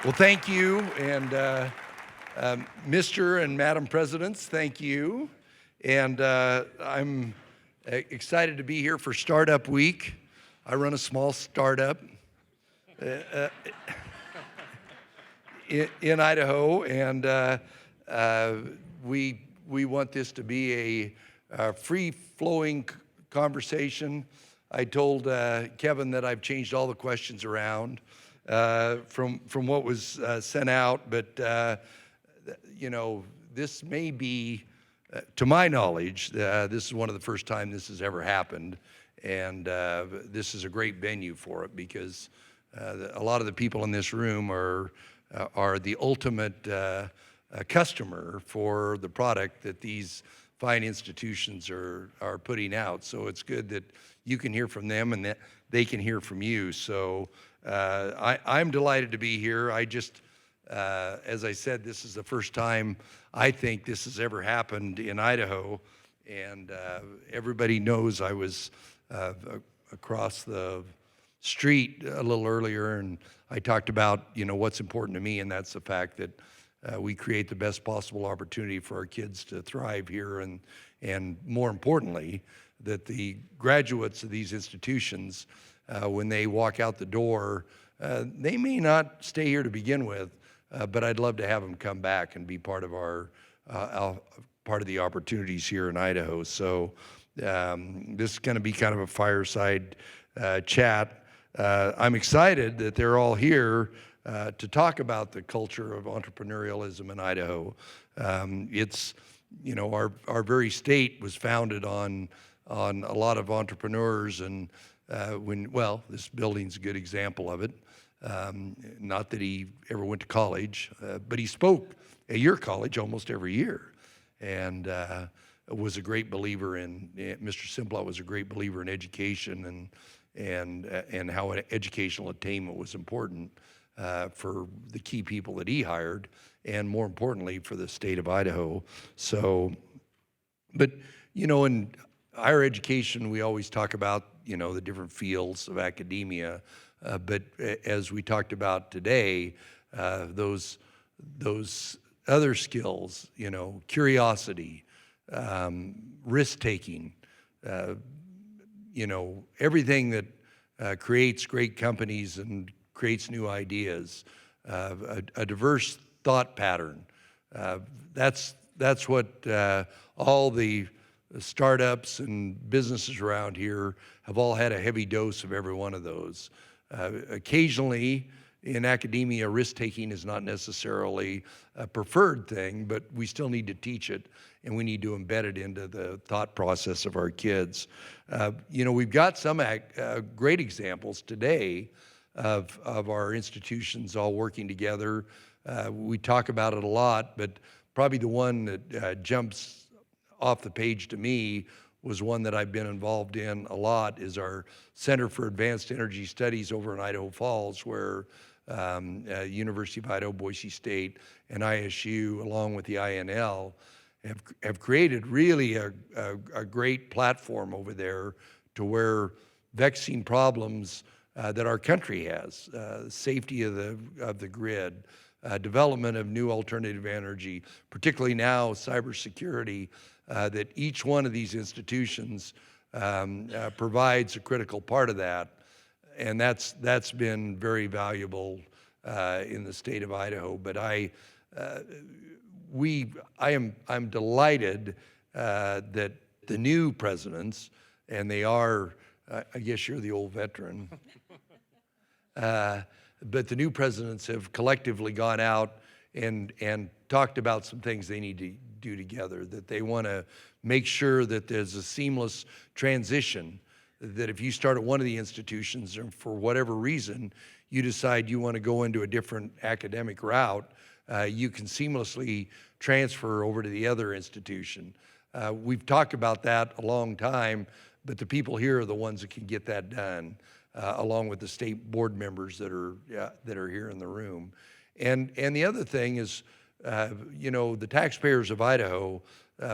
Well, thank you, and Mr. and Madam Presidents, thank you. And I'm excited to be here for Startup Week. I run a small startup in Idaho, and we want this to be a free-flowing conversation. I told Kevin that I've changed all the questions around from what was sent out, but you know, this may be, to my knowledge, this is one of the first time this has ever happened, and this is a great venue for it because a lot of the people in this room are the ultimate customer for the product that these fine institutions are putting out. So it's good that you can hear from them and that they can hear from you. So I'm delighted to be here. I just, as I said, this is the first time I think this has ever happened in Idaho, and everybody knows I was across the street a little earlier, and I talked about, you know, what's important to me, and that's the fact that we create the best possible opportunity for our kids to thrive here, and more importantly, that the graduates of these institutions, when they walk out the door, they may not stay here to begin with, but I'd love to have them come back and be part of our part of the opportunities here in Idaho. So this is going to be kind of a fireside chat. I'm excited that they're all here to talk about the culture of entrepreneurialism in Idaho. It's, you know, our very state was founded on a lot of entrepreneurs, and well, this building's a good example of it. Not that he ever went to college, but he spoke at your college almost every year, and was a great believer in, Mr. Simplot was a great believer in education and how educational attainment was important for the key people that he hired, and more importantly for the state of Idaho. So, but you know, in higher education, we always talk about, you know, the different fields of academia, but as we talked about today, those other skills, you know, curiosity, risk-taking, you know, everything that creates great companies and creates new ideas, a diverse thought pattern. That's what all the startups and businesses around here have all had a heavy dose of every one of those. Occasionally, in academia, risk-taking is not necessarily a preferred thing, but we still need to teach it, and we need to embed it into the thought process of our kids. You know, we've got some great examples today of our institutions all working together. We talk about it a lot, but probably the one that jumps off the page to me was one that I've been involved in a lot, is our Center for Advanced Energy Studies over in Idaho Falls, where University of Idaho, Boise State, and ISU, along with the INL, have created really a great platform over there to where vexing problems that our country has, safety of the grid, development of new alternative energy, particularly now cybersecurity, that each one of these institutions provides a critical part of that, and that's been very valuable in the state of Idaho. But I'm delighted that the new presidents, and they are, I guess you're the old veteran, but the new presidents have collectively gone out and talked about some things they need to do together, that they want to make sure that there's a seamless transition, that if you start at one of the institutions and for whatever reason you decide you want to go into a different academic route, you can seamlessly transfer over to the other institution. We've talked about that a long time, but the people here are the ones that can get that done, along with the state board members that are here in the room. And the other thing is, you know, the taxpayers of Idaho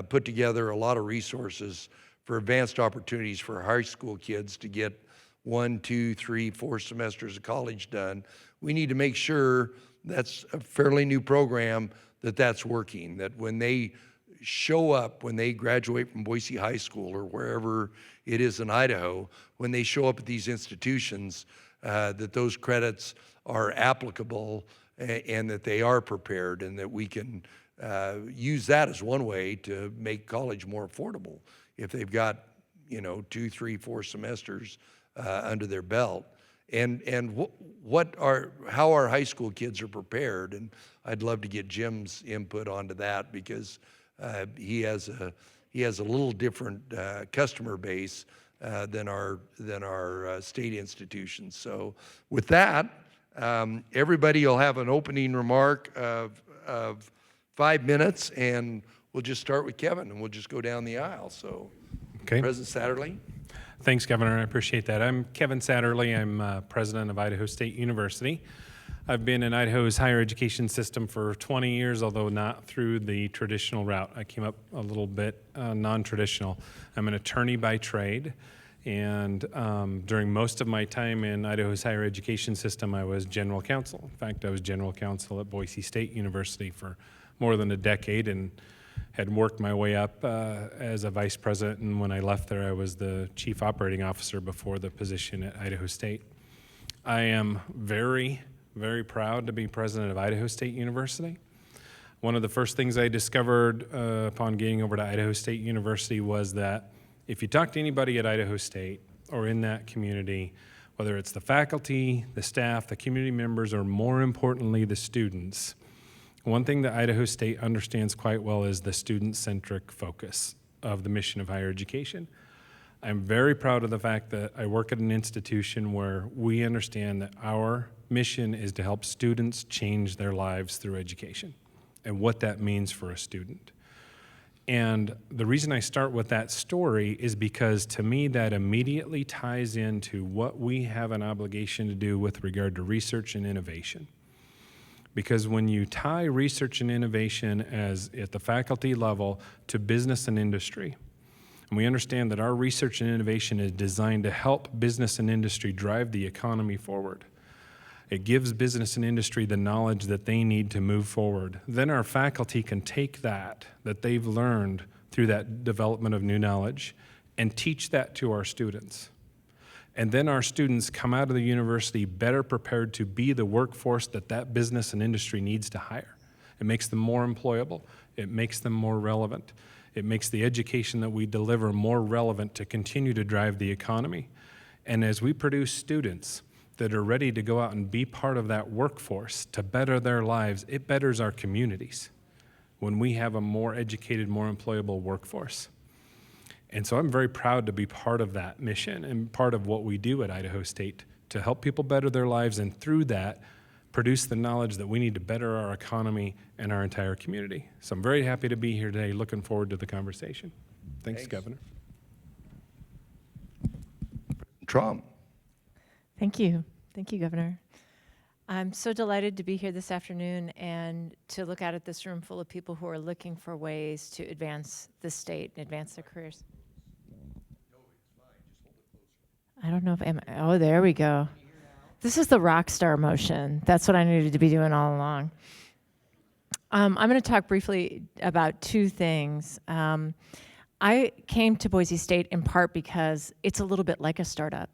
put together a lot of resources for advanced opportunities for high school kids to get 1, 2, 3, 4 semesters of college done. We need to make sure that's a fairly new program, that's working, that when they show up, when they graduate from Boise High School or wherever it is in Idaho, when they show up at these institutions, that those credits are applicable and that they are prepared, and that we can use that as one way to make college more affordable if they've got 2, 3, 4 semesters under their belt. And how our high school kids are prepared, and I'd love to get Jim's input onto that, because he has a little different customer base than our state institutions. So with that, everybody will have an opening remark of 5 minutes, and we'll just start with Kevin, and we'll just go down the aisle. So, okay. President Satterley. Thanks, Governor. I appreciate that. I'm Kevin Satterley. I'm president of Idaho State University. I've been in Idaho's higher education system for 20 years, although not through the traditional route. I came up a little bit non-traditional. I'm an attorney by trade, and during most of my time in Idaho's higher education system, I was general counsel. In fact, I was general counsel at Boise State University for more than a decade, and had worked my way up as a vice president, and when I left there, I was the chief operating officer before the position at Idaho State. I am very, very proud to be president of Idaho State University. One of the first things I discovered upon getting over to Idaho State University was that if you talk to anybody at Idaho State or in that community, whether it's the faculty, the staff, the community members, or more importantly, the students, one thing that Idaho State understands quite well is the student-centric focus of the mission of higher education. I'm very proud of the fact that I work at an institution where we understand that our mission is to help students change their lives through education and what that means for a student. And the reason I start with that story is because to me that immediately ties into what we have an obligation to do with regard to research and innovation. Because when you tie research and innovation as at the faculty level to business and industry, and we understand that our research and innovation is designed to help business and industry drive the economy forward. It gives business and industry the knowledge that they need to move forward. Then our faculty can take that they've learned through that development of new knowledge and teach that to our students. And then our students come out of the university better prepared to be the workforce that business and industry needs to hire. It makes them more employable. It makes them more relevant. It makes the education that we deliver more relevant to continue to drive the economy. And as we produce students that are ready to go out and be part of that workforce to better their lives, it betters our communities when we have a more educated, more employable workforce. And so I'm very proud to be part of that mission and part of what we do at Idaho State to help people better their lives, and through that, produce the knowledge that we need to better our economy and our entire community. So I'm very happy to be here today, looking forward to the conversation. Thanks. Governor. Trump. Thank you. Thank you, Governor. I'm so delighted to be here this afternoon and to look out at this room full of people who are looking for ways to advance the state and advance their careers. I don't know if oh, there we go. This is the rock star motion. That's what I needed to be doing all along. I'm going to talk briefly about two things. I came to Boise State in part because it's a little bit like a startup.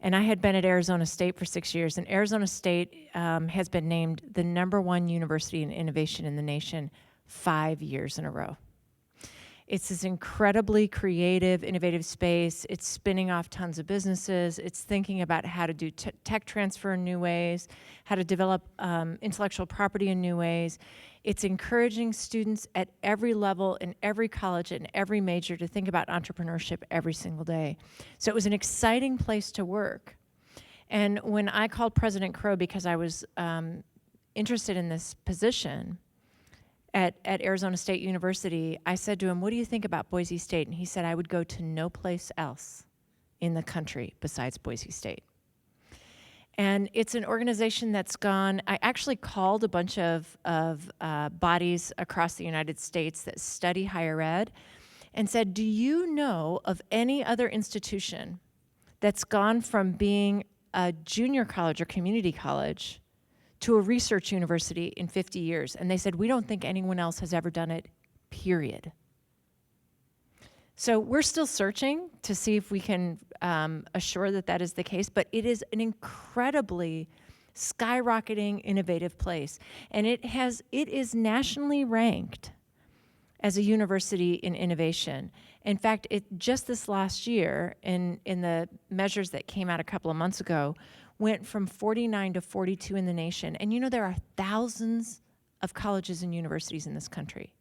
And I had been at Arizona State for 6 years, and Arizona State has been named the #1 university in innovation in the nation 5 years in a row. It's this incredibly creative, innovative space. It's spinning off tons of businesses. It's thinking about how to do tech transfer in new ways, how to develop intellectual property in new ways. It's encouraging students at every level, in every college, and every major to think about entrepreneurship every single day. So it was an exciting place to work. And when I called President Crow because I was interested in this position, at Arizona State University, I said to him, what do you think about Boise State? And he said, I would go to no place else in the country besides Boise State. And it's an organization that's gone, I actually called a bunch of bodies across the United States that study higher ed and said, do you know of any other institution that's gone from being a junior college or community college to a research university in 50 years. And they said, we don't think anyone else has ever done it, period. So we're still searching to see if we can assure that that is the case, but it is an incredibly skyrocketing, innovative place. And it is nationally ranked as a university in innovation. In fact, just this last year, in the measures that came out a couple of months ago, went from 49 to 42 in the nation. And you know, there are thousands of colleges and universities in this country.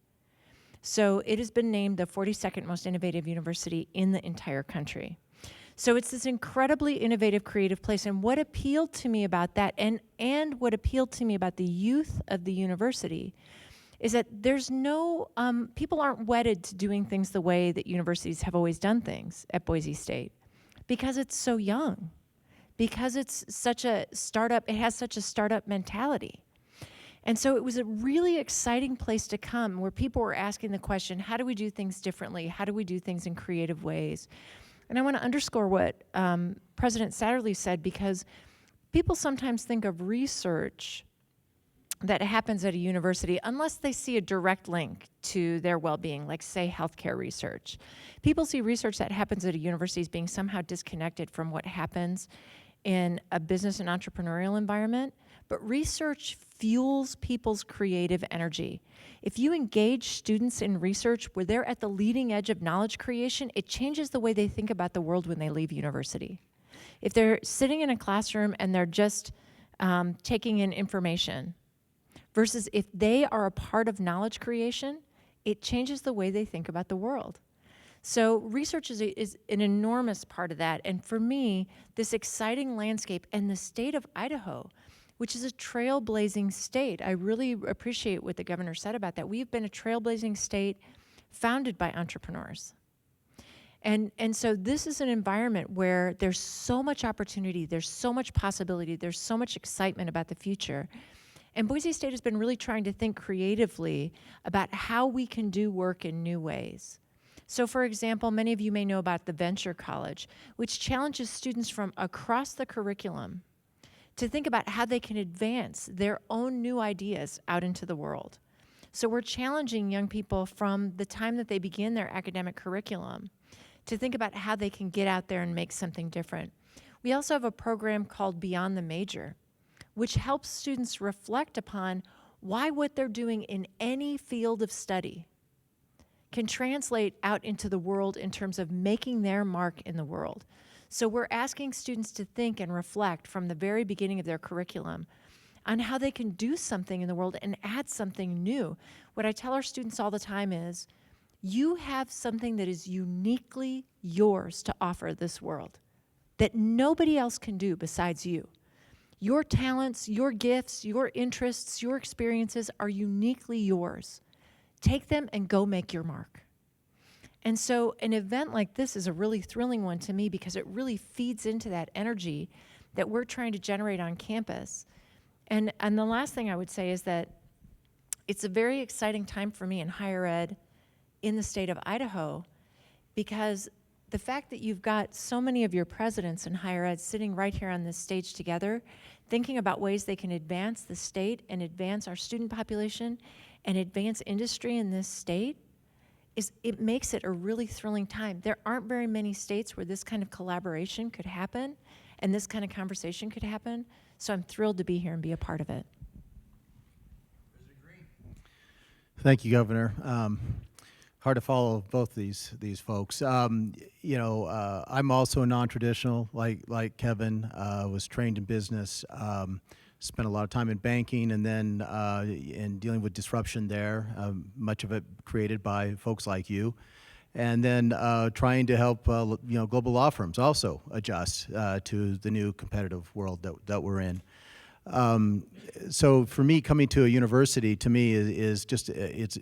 So it has been named the 42nd most innovative university in the entire country. So it's this incredibly innovative, creative place. And what appealed to me about that, and what appealed to me about the youth of the university, is that there's no, people aren't wedded to doing things the way that universities have always done things at Boise State, because it's so young, because it's such a startup, it has such a startup mentality. And so it was a really exciting place to come, where people were asking the question, how do we do things differently? How do we do things in creative ways? And I want to underscore what President Satterley said, because people sometimes think of research that happens at a university unless they see a direct link to their well-being, like, say, healthcare research. People see research that happens at a university as being somehow disconnected from what happens in a business and entrepreneurial environment. But research fuels people's creative energy. If you engage students in research where they're at the leading edge of knowledge creation, it changes the way they think about the world when they leave university. If they're sitting in a classroom and they're just taking in information, versus if they are a part of knowledge creation, it changes the way they think about the world. So research is an enormous part of that. And for me, this exciting landscape and the state of Idaho, which is a trailblazing state. I really appreciate what the governor said about that. We've been a trailblazing state founded by entrepreneurs. And so this is an environment where there's so much opportunity, there's so much possibility, there's so much excitement about the future. And Boise State has been really trying to think creatively about how we can do work in new ways. So for example, many of you may know about the Venture College, which challenges students from across the curriculum to think about how they can advance their own new ideas out into the world. So we're challenging young people from the time that they begin their academic curriculum to think about how they can get out there and make something different. We also have a program called Beyond the Major, which helps students reflect upon why what they're doing in any field of study can translate out into the world in terms of making their mark in the world. So we're asking students to think and reflect from the very beginning of their curriculum on how they can do something in the world and add something new. What I tell our students all the time is, you have something that is uniquely yours to offer this world that nobody else can do besides you. Your talents, your gifts, your interests, your experiences are uniquely yours. Take them and go make your mark. And so an event like this is a really thrilling one to me, because it really feeds into that energy that we're trying to generate on campus. And the last thing I would say is that it's a very exciting time for me in higher ed in the state of Idaho, because the fact that you've got so many of your presidents in higher ed sitting right here on this stage together, thinking about ways they can advance the state and advance our student population and advance industry in this state, it makes it a really thrilling time. There aren't very many states where this kind of collaboration could happen and this kind of conversation could happen. So I'm thrilled to be here and be a part of it. Thank you, Governor. Hard to follow both these folks. I'm also a non-traditional, like Kevin. Was trained in business. Spent a lot of time in banking, and then in dealing with disruption there, much of it created by folks like you, and then trying to help global law firms also adjust to the new competitive world that we're in. So for me, coming to a university to me is just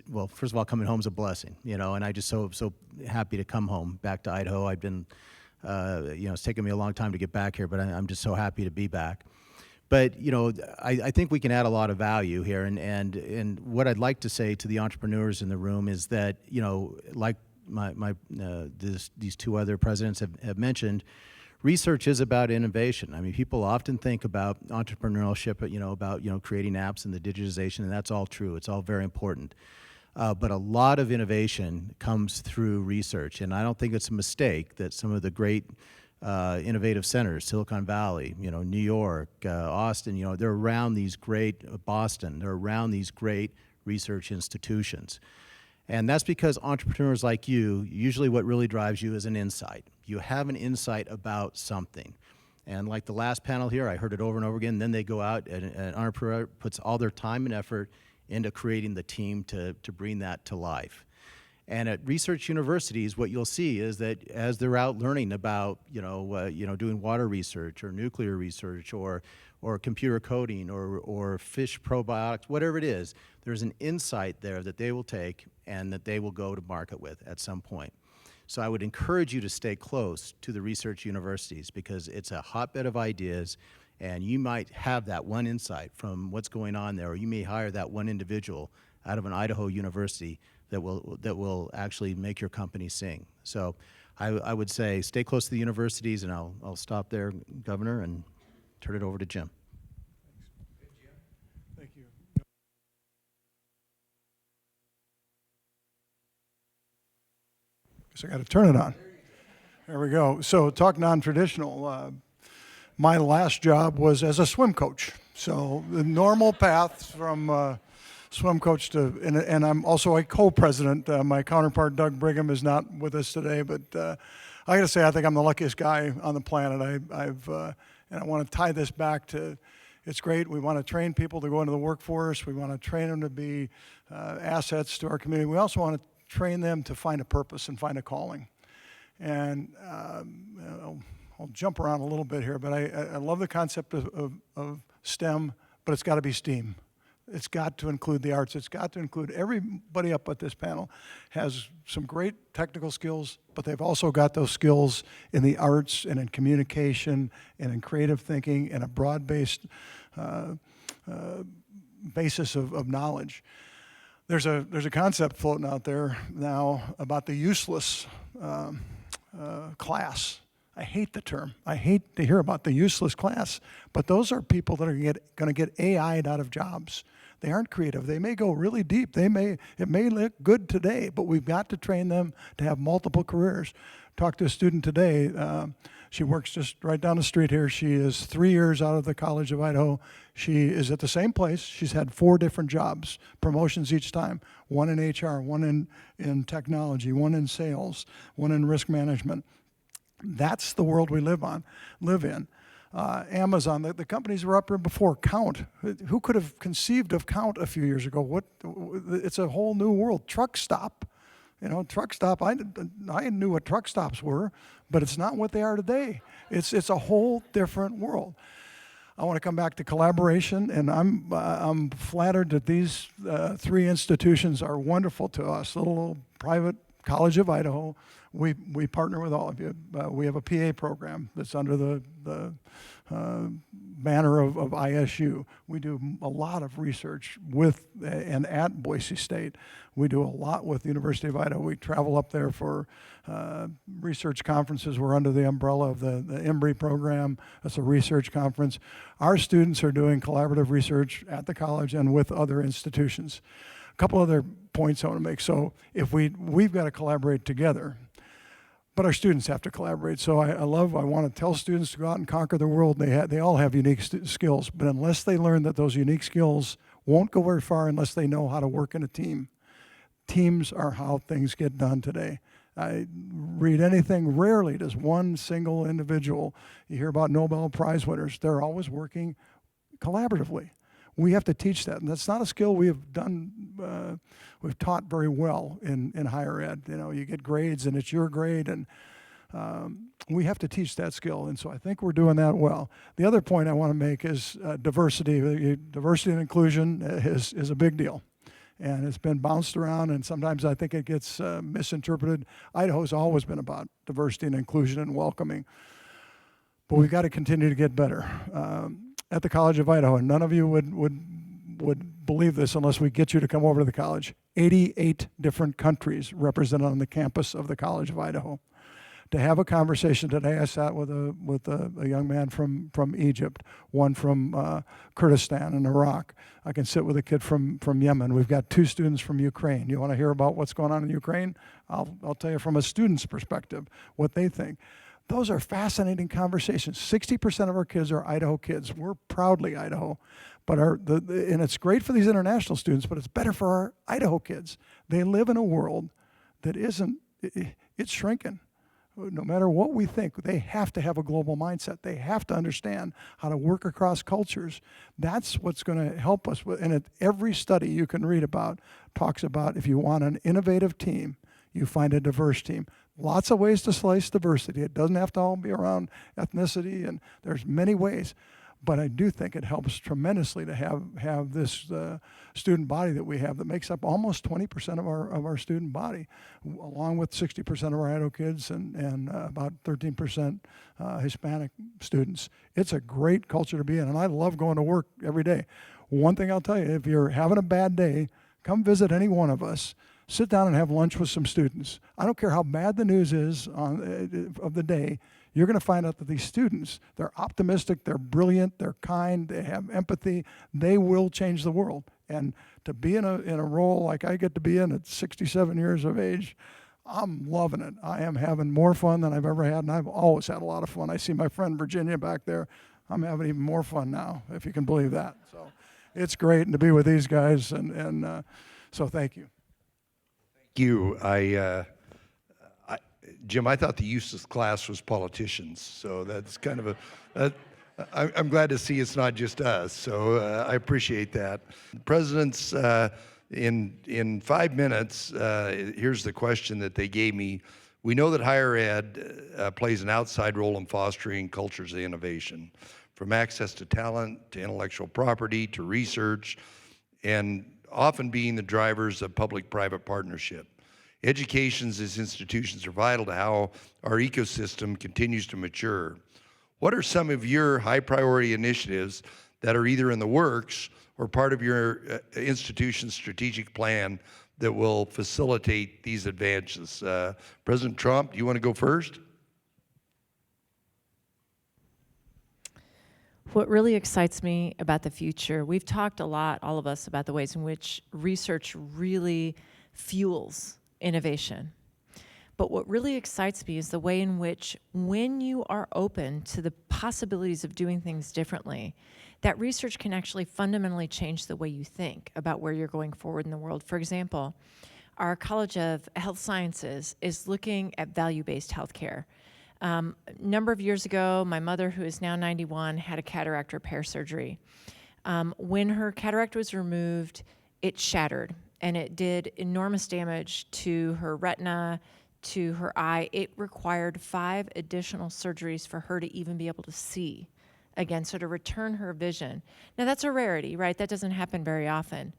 well, first of all, coming home is a blessing, and I just so happy to come home back to Idaho. I've been it's taken me a long time to get back here, but I'm just so happy to be back. But I think we can add a lot of value here, and what I'd like to say to the entrepreneurs in the room is that like these two other presidents have mentioned, research is about innovation. I mean, people often think about entrepreneurship, about creating apps and the digitization, and that's all true. It's all very important. But a lot of innovation comes through research, and I don't think it's a mistake that some of the great innovative centers, Silicon Valley, New York, Austin, they're around these great, Boston, they're around these great research institutions. And that's because entrepreneurs like you, usually what really drives you is an insight. You have an insight about something. And like the last panel here, I heard it over and over again, then they go out and an entrepreneur puts all their time and effort into creating the team to bring that to life. And at research universities, what you'll see is that as they're out learning about, doing water research or nuclear research or computer coding or fish probiotics, whatever it is, there's an insight there that they will take and that they will go to market with at some point. So I would encourage you to stay close to the research universities because it's a hotbed of ideas, and you might have that one insight from what's going on there, or you may hire that one individual out of an Idaho university that will actually make your company sing. So I would say stay close to the universities, and I'll stop there, Governor, and turn it over to Jim. Thank you. Guess I got to turn it on. There we go. So talk non-traditional. My last job was as a swim coach. So the normal path from swim coach to, and I'm also a co-president. My counterpart, Doug Brigham, is not with us today, but I got to say I think I'm the luckiest guy on the planet. And I want to tie this back to, it's great. We want to train people to go into the workforce. We want to train them to be assets to our community. We also want to train them to find a purpose and find a calling. And I'll jump around a little bit here, but I love the concept of STEM, but it's got to be STEAM. It's got to include the arts. It's got to include everybody up at this panel has some great technical skills, but they've also got those skills in the arts and in communication and in creative thinking and a broad-based basis of knowledge. There's a concept floating out there now about the useless class. I hate the term. I hate to hear about the useless class, but those are people that are going to get AI'd out of jobs. They aren't creative. They may go really deep. It may look good today, but we've got to train them to have multiple careers. Talked to a student today. She works just right down the street here. She is 3 years out of the College of Idaho. She is at the same place. She's had 4 different jobs, promotions each time. One in HR, one in technology, one in sales, one in risk management. That's the world we live in. Amazon, the companies were up here before. Count. Who could have conceived of Count a few years ago? It's a whole new world. Truck stop. Truck stop. I knew what truck stops were, but it's not what they are today. It's a whole different world. I want to come back to collaboration, and I'm flattered that these 3 institutions are wonderful to us. Little private College of Idaho. We partner with all of you. We have a PA program that's under the banner of ISU. We do a lot of research with and at Boise State. We do a lot with the University of Idaho. We travel up there for research conferences. We're under the umbrella of the Embry program. That's a research conference. Our students are doing collaborative research at the college and with other institutions. A couple other points I want to make. So if we've got to collaborate together, but our students have to collaborate. So I want to tell students to go out and conquer the world. They all have unique skills, but unless they learn that those unique skills won't go very far unless they know how to work in a team. Teams are how things get done today. I read anything, rarely does one single individual, you hear about Nobel Prize winners, they're always working collaboratively. We have to teach that, and that's not a skill we have done, we've taught very well in higher ed. You get grades and it's your grade, and we have to teach that skill, and so I think we're doing that well. The other point I want to make is diversity. Diversity and inclusion is a big deal, and it's been bounced around, and sometimes I think it gets misinterpreted. Idaho's always been about diversity and inclusion and welcoming, but we've got to continue to get better. At the College of Idaho, and none of you would believe this unless we get you to come over to the college. 88 different countries represented on the campus of the College of Idaho. To have a conversation today, I sat with a young man from Egypt, one from Kurdistan in Iraq. I can sit with a kid from Yemen. We've got 2 students from Ukraine. You want to hear about what's going on in Ukraine? I'll tell you from a student's perspective what they think. Those are fascinating conversations. 60% of our kids are Idaho kids. We're proudly Idaho, but and it's great for these international students, but it's better for our Idaho kids. They live in a world that it's shrinking. No matter what we think, they have to have a global mindset. They have to understand how to work across cultures. That's what's going to help us. And every study you can read about talks about if you want an innovative team, you find a diverse team. Lots of ways to slice diversity. It doesn't have to all be around ethnicity, and there's many ways. But I do think it helps tremendously to have this student body that we have that makes up almost 20% of our student body, along with 60% of our Idaho kids and about 13% Hispanic students. It's a great culture to be in, and I love going to work every day. One thing I'll tell you, if you're having a bad day, come visit any one of us. Sit down and have lunch with some students. I don't care how bad the news is of the day. You're going to find out that these students, they're optimistic, they're brilliant, they're kind, they have empathy. They will change the world. And to be in a role like I get to be in at 67 years of age, I'm loving it. I am having more fun than I've ever had, and I've always had a lot of fun. I see my friend Virginia back there. I'm having even more fun now, if you can believe that. So it's great to be with these guys, and so thank you. You, Jim, I thought the useless class was politicians, so that's kind of I'm glad to see it's not just us, so I appreciate that. Presidents, in 5 minutes, here's the question that they gave me. We know that higher ed plays an outside role in fostering cultures of innovation, from access to talent, to intellectual property, to research, and often being the drivers of public-private partnership. Educations as institutions are vital to how our ecosystem continues to mature. What are some of your high-priority initiatives that are either in the works or part of your institution's strategic plan that will facilitate these advances? President Trump, do you want to go first? What really excites me about the future, we've talked a lot, all of us, about the ways in which research really fuels innovation. But what really excites me is the way in which, when you are open to the possibilities of doing things differently, that research can actually fundamentally change the way you think about where you're going forward in the world. For example, our College of Health Sciences is looking at value-based healthcare. A number of years ago, my mother, who is now 91, had a cataract repair surgery. When her cataract was removed, it shattered, and it did enormous damage to her retina, to her eye. It required 5 additional surgeries for her to even be able to see again, so to return her vision. Now, that's a rarity, right? That doesn't happen very often.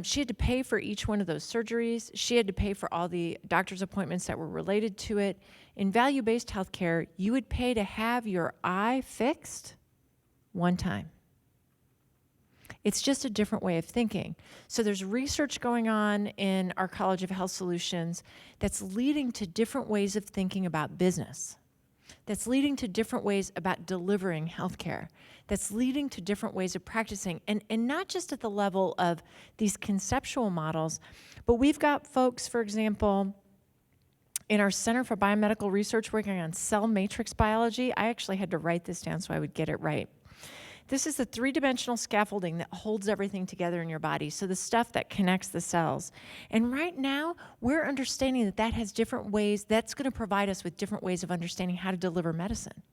She had to pay for each one of those surgeries. She had to pay for all the doctor's appointments that were related to it. In value-based healthcare, you would pay to have your eye fixed one time. It's just a different way of thinking. So there's research going on in our College of Health Solutions that's leading to different ways of thinking about business, that's leading to different ways about delivering healthcare, that's leading to different ways of practicing, and not just at the level of these conceptual models, but we've got folks, for example, in our Center for Biomedical Research working on cell matrix biology. I actually had to write this down so I would get it right. This is the 3-dimensional scaffolding that holds everything together in your body, so the stuff that connects the cells. And right now, we're understanding that that has different ways, that's going to provide us with different ways of understanding how to deliver medicine.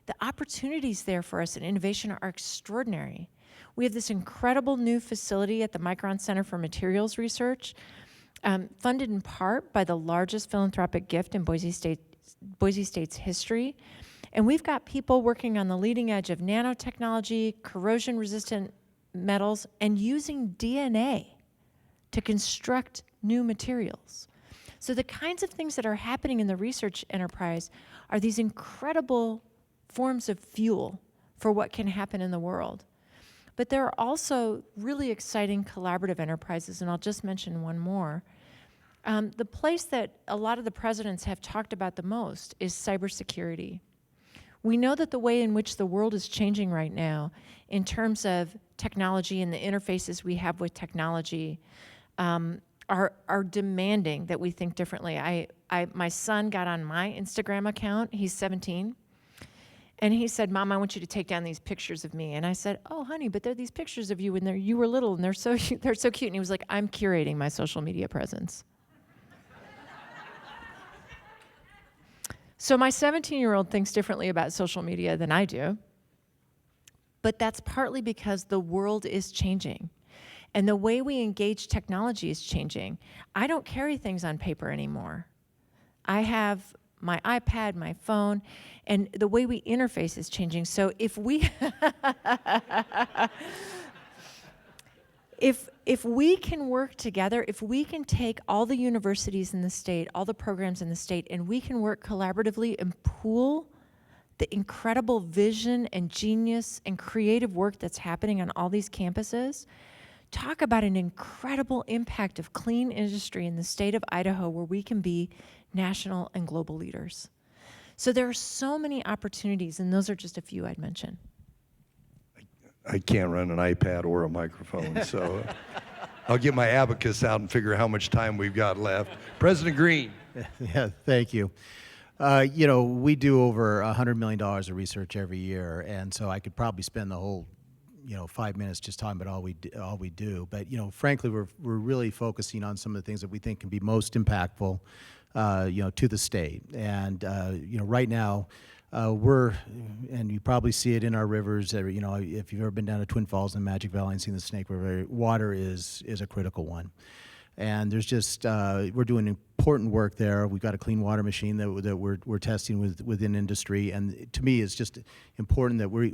The opportunities there for us in innovation are extraordinary. We have this incredible new facility at the Micron Center for Materials Research, funded in part by the largest philanthropic gift in Boise State's history. And we've got people working on the leading edge of nanotechnology, corrosion-resistant metals, and using DNA to construct new materials. So the kinds of things that are happening in the research enterprise are these incredible forms of fuel for what can happen in the world. But there are also really exciting collaborative enterprises, and I'll just mention one more. The place that a lot of the presidents have talked about the most is cybersecurity. We know that the way in which the world is changing right now, in terms of technology and the interfaces we have with technology, are demanding that we think differently. My son got on my Instagram account. He's 17. And he said, "Mom, I want you to take down these pictures of me." And I said, "Oh, honey, but they're these pictures of you when you were little, and they're so cute." And he was like, "I'm curating my social media presence." So my 17-year-old thinks differently about social media than I do. But that's partly because the world is changing. And the way we engage technology is changing. I don't carry things on paper anymore. I have my iPad, my phone, and the way we interface is changing. So if we if we can work together, if we can take all the universities in the state, all the programs in the state, and we can work collaboratively and pool the incredible vision and genius and creative work that's happening on all these campuses, talk about an incredible impact of clean industry in the state of Idaho, where we can be national and global leaders. So there are so many opportunities, and those are just a few I'd mention. I can't run an iPad or a microphone, so I'll get my abacus out and figure how much time we've got left. President Green. Yeah, thank you. We do over $100 million of research every year, and so I could probably spend the whole 5 minutes just talking about all we do. But frankly, we're really focusing on some of the things that we think can be most impactful, to the state. And right now, and you probably see it in our rivers. If you've ever been down to Twin Falls and Magic Valley and seen the Snake River, water is a critical one. And there's just we're doing important work there. We've got a clean water machine that we're testing within industry, and to me, it's just important that we're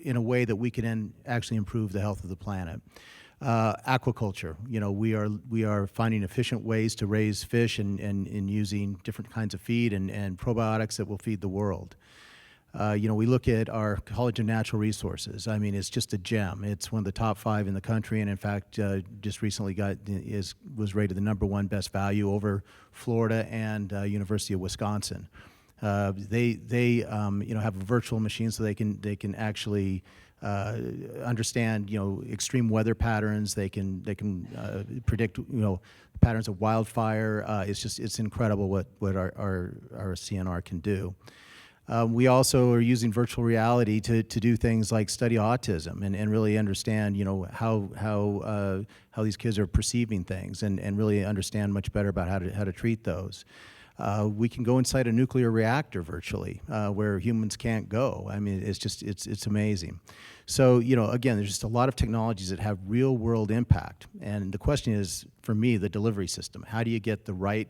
in a way that we can actually improve the health of the planet. Aquaculture, we are finding efficient ways to raise fish and using different kinds of feed and probiotics that will feed the world. We look at our College of Natural Resources. I mean, it's just a gem. It's one of the top 5 in the country, and in fact, just recently was rated the #1 best value over Florida and University of Wisconsin. They have a virtual machine, so they can actually understand extreme weather patterns. They can predict patterns of wildfire. It's incredible what our CNR can do. We also are using virtual reality to do things like study autism and really understand how these kids are perceiving things and really understand much better about how to treat those. We can go inside a nuclear reactor virtually, where humans can't go. I mean, it's amazing. So, again, there's just a lot of technologies that have real world impact. And the question is, for me, the delivery system. How do you get the right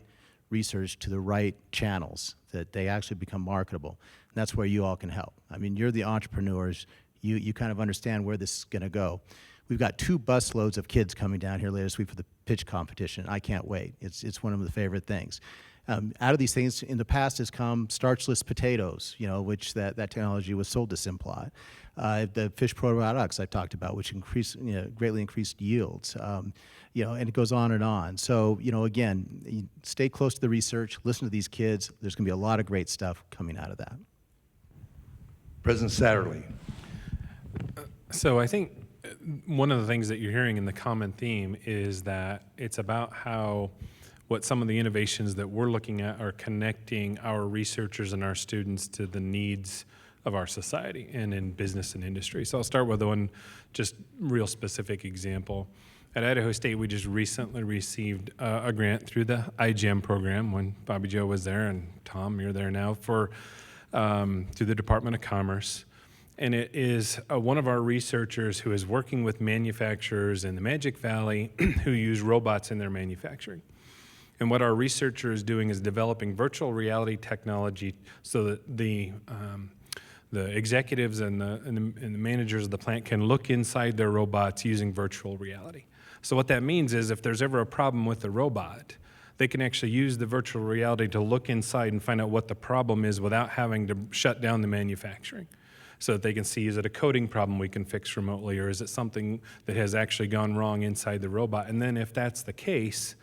research to the right channels that they actually become marketable? And that's where you all can help. I mean, you're the entrepreneurs. You kind of understand where this is going to go. We've got 2 busloads of kids coming down here later this week for the pitch competition. I can't wait. It's one of the favorite things. Out of these things, in the past has come starchless potatoes, which that technology was sold to Simplot. The fish probiotics I talked about, which greatly increased yields, and it goes on and on. So, again, stay close to the research, listen to these kids. There's going to be a lot of great stuff coming out of that. President Satterley. So I think one of the things that you're hearing in the common theme is that it's about how what some of the innovations that we're looking at are connecting our researchers and our students to the needs of our society and in business and industry. So I'll start with one just real specific example. At Idaho State, we just recently received a grant through the iGEM program when Bobby Joe was there, and Tom, you're there now, through the Department of Commerce. And it is one of our researchers who is working with manufacturers in the Magic Valley who use robots in their manufacturing. And what our researcher is doing is developing virtual reality technology so that the executives and the managers of the plant can look inside their robots using virtual reality. So what that means is if there's ever a problem with the robot, they can actually use the virtual reality to look inside and find out what the problem is without having to shut down the manufacturing. So that they can see, is it a coding problem we can fix remotely, or is it something that has actually gone wrong inside the robot? And then if that's the case,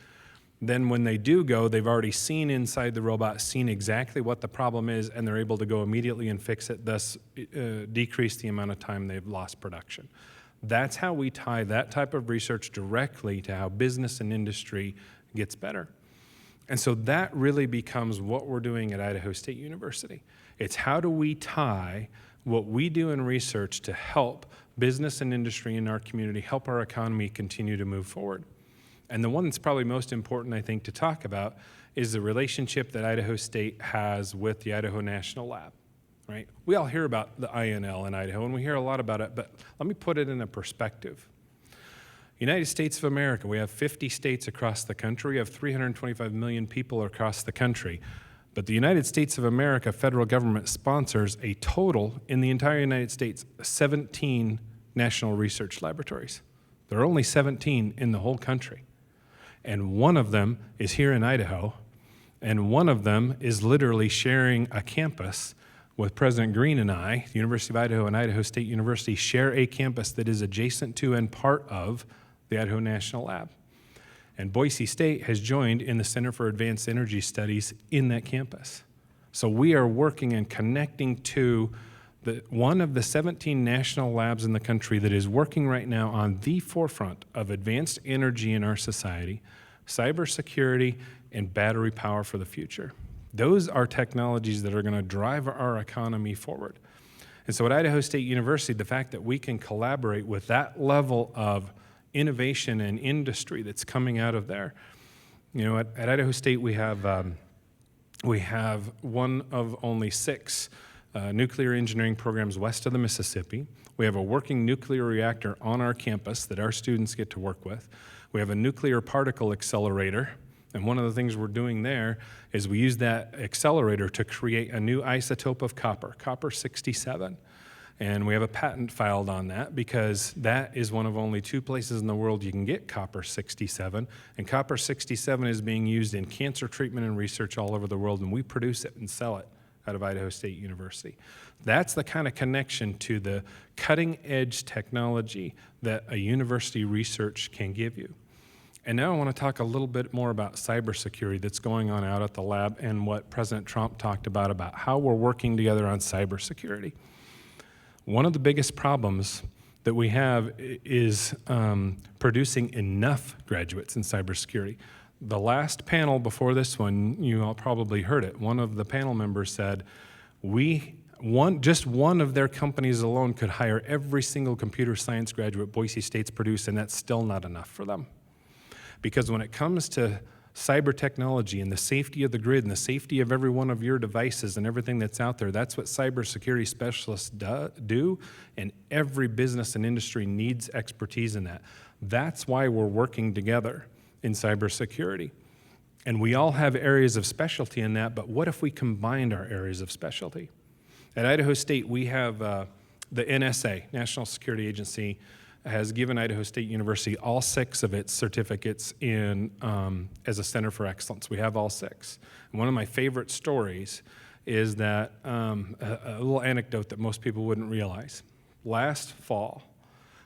Then when they do go, they've already seen inside the robot, seen exactly what the problem is, and they're able to go immediately and fix it, thus decrease the amount of time they've lost production. That's how we tie that type of research directly to how business and industry gets better. And so that really becomes what we're doing at Idaho State University. It's how do we tie what we do in research to help business and industry in our community, help our economy continue to move forward. And the one that's probably most important, I think, to talk about is the relationship that Idaho State has with the Idaho National Lab, right? We all hear about the INL in Idaho, and we hear a lot about it, but let me put it in a perspective. United States of America, we have 50 states across the country, we have 325 million people across the country, but the United States of America federal government sponsors a total, in the entire United States, 17 national research laboratories. There are only 17 in the whole country. And one of them is here in Idaho, and one of them is literally sharing a campus with President Green and I. The University of Idaho and Idaho State University share a campus that is adjacent to and part of the Idaho National Lab. And Boise State has joined in the Center for Advanced Energy Studies in that campus. So we are working and connecting to one of the 17 national labs in the country that is working right now on the forefront of advanced energy in our society, cybersecurity, and battery power for the future. Those are technologies that are going to drive our economy forward. And so at Idaho State University, the fact that we can collaborate with that level of innovation and industry that's coming out of there. You know, at Idaho State, we have one of only 6 nuclear engineering programs west of the Mississippi. We have a working nuclear reactor on our campus that our students get to work with. We have a nuclear particle accelerator, and one of the things we're doing there is we use that accelerator to create a new isotope of copper, copper-67. And we have a patent filed on that because that is one of only 2 places in the world you can get copper-67. And copper-67 is being used in cancer treatment and research all over the world, and we produce it and sell it out of Idaho State University. That's the kind of connection to the cutting edge technology that a university research can give you. And now I want to talk a little bit more about cybersecurity that's going on out at the lab and what President Trump talked about how we're working together on cybersecurity. One of the biggest problems that we have is producing enough graduates in cybersecurity. The last panel before this one, you all probably heard it. One of the panel members said, just one of their companies alone could hire every single computer science graduate Boise State's produced, and that's still not enough for them. Because when it comes to cyber technology and the safety of the grid and the safety of every one of your devices and everything that's out there, that's what cybersecurity specialists do, and every business and industry needs expertise in that. That's why we're working together in cybersecurity. And we all have areas of specialty in that, but what if we combined our areas of specialty? At Idaho State, we have the NSA, National Security Agency, has given Idaho State University all 6 of its certificates in as a Center for Excellence. We have all 6. And one of my favorite stories is that a little anecdote that most people wouldn't realize. Last fall,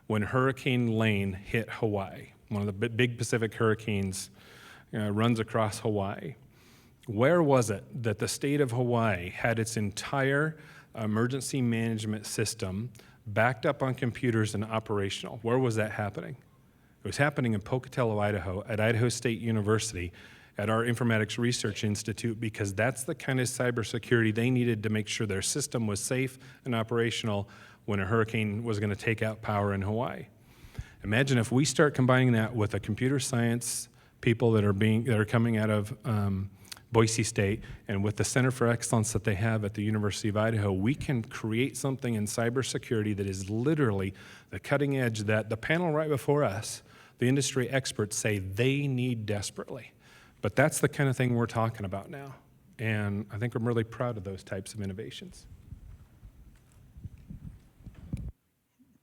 when Hurricane Lane hit Hawaii, one of the big Pacific hurricanes runs across Hawaii, where was it that the state of Hawaii had its entire emergency management system backed up on computers and operational? Where was that happening? It was happening in Pocatello, Idaho, at Idaho State University, at our Informatics Research Institute, because that's the kind of cybersecurity they needed to make sure their system was safe and operational when a hurricane was going to take out power in Hawaii. Imagine if we start combining that with the computer science people that are coming out of Boise State, and with the Center for Excellence that they have at the University of Idaho, we can create something in cybersecurity that is literally the cutting edge that the panel right before us, the industry experts, say they need desperately. But that's the kind of thing we're talking about now. And I think I'm really proud of those types of innovations.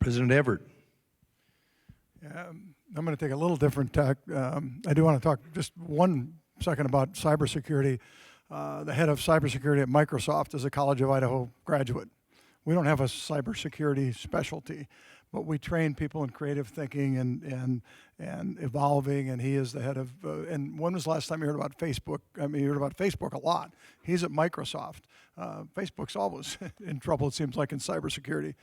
President Everett. I'm going to take a little different tack. I do want to talk just 1 second about cybersecurity. The head of cybersecurity at Microsoft is a College of Idaho graduate. We don't have a cybersecurity specialty, but we train people in creative thinking and evolving, and he is the head of, and when was the last time you heard about Facebook? I mean, you heard about Facebook a lot. He's at Microsoft. Facebook's always in trouble, it seems like, in cybersecurity.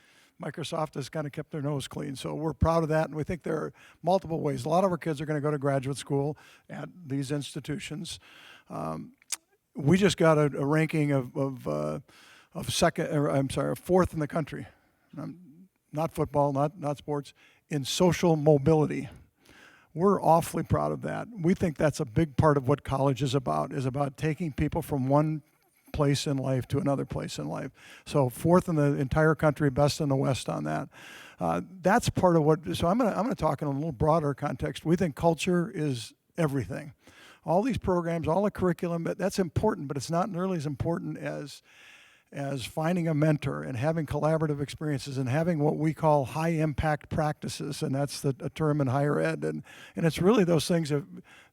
Microsoft has kind of kept their nose clean, so we're proud of that, and we think there are multiple ways. A lot of our kids are going to go to graduate school at these institutions. We just got a ranking of fourth in the country, not football, not sports, in social mobility. We're awfully proud of that. We think that's a big part of what college is about taking people from one place in life to another place in life. So fourth in the entire country, best in the West on that. That's part of what, so I'm gonna talk in a little broader context. We think culture is everything. All these programs, all the curriculum, that's important, but it's not nearly as important as finding a mentor and having collaborative experiences and having what we call high impact practices, and that's a term in higher ed. And it's really those things that,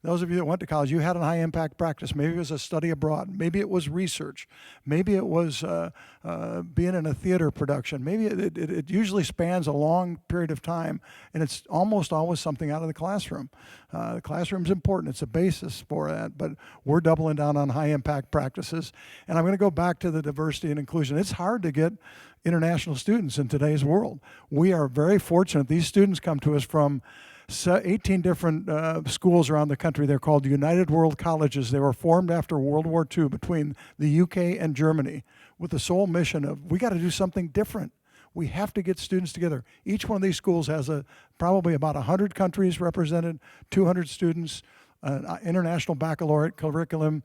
those of you that went to college, you had a high impact practice. Maybe it was a study abroad. Maybe it was research. Maybe it was being in a theater production. Maybe it usually spans a long period of time, and it's almost always something out of the classroom. The classroom's important. It's a basis for that, but we're doubling down on high impact practices. And I'm going to go back to the diversity and inclusion. It's hard to get international students in today's world. We are very fortunate. These students come to us from 18 different schools around the country. They're called United World Colleges. They were formed after World War II between the UK and Germany with the sole mission of, we got to do something different. We have to get students together. Each one of these schools has probably about 100 countries represented, 200 students, an international baccalaureate curriculum,